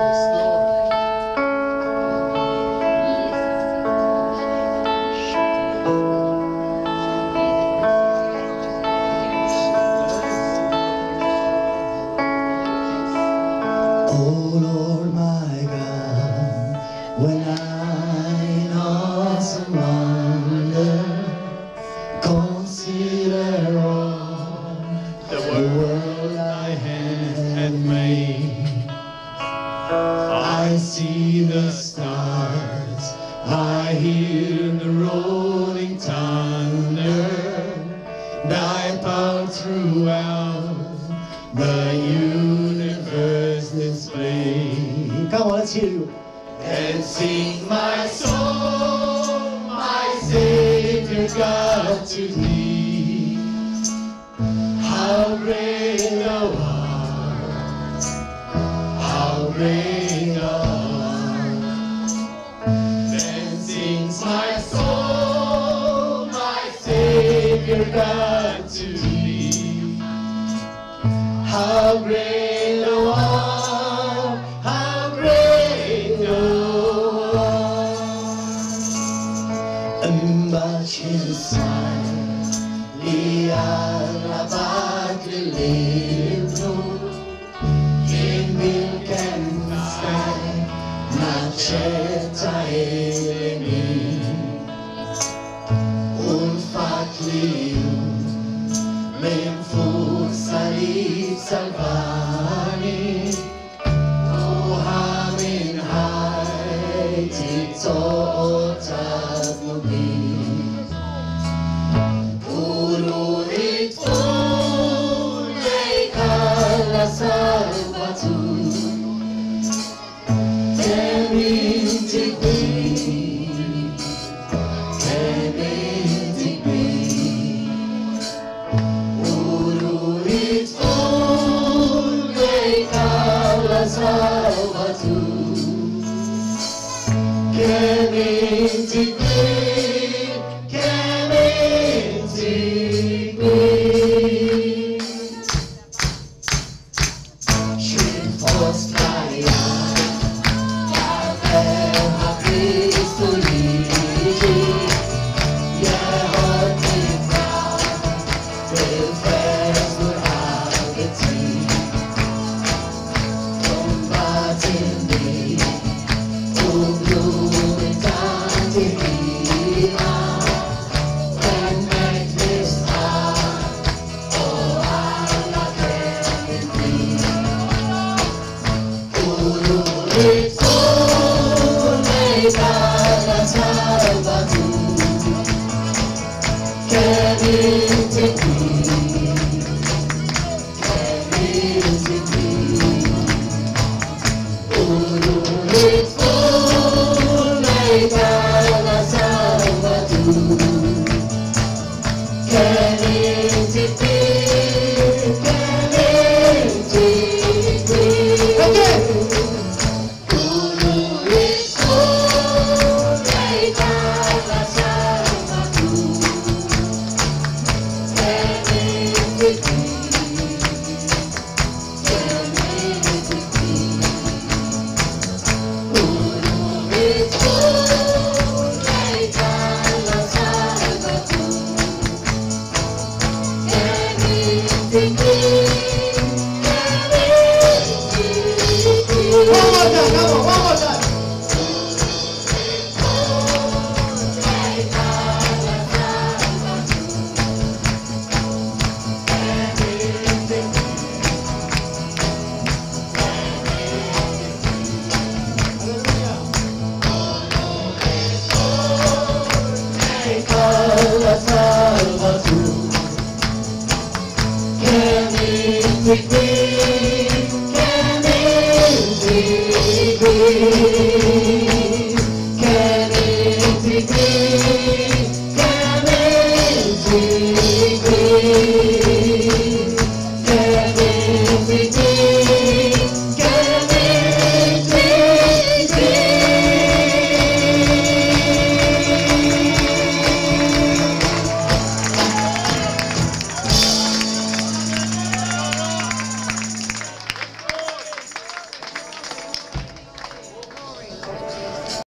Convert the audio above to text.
Oh Lord my God, when I in awesome wonder consider all the world thy hand had made, I see the stars, I hear the rolling thunder, thy power throughout the universe display. Come on, let's hear you. And sing my soul, my Savior God, to thee. How great thou art, how great thou art. Then sings my soul, my Savior God, to thee. How great thou art, how great thou art. Imagine smile, lialabat lilibno, in milk and sky, maceta eleni, unfatlium, memfur salib salvani, Muhammed hai titotat mubi, Purulit tunay kala salvatu, We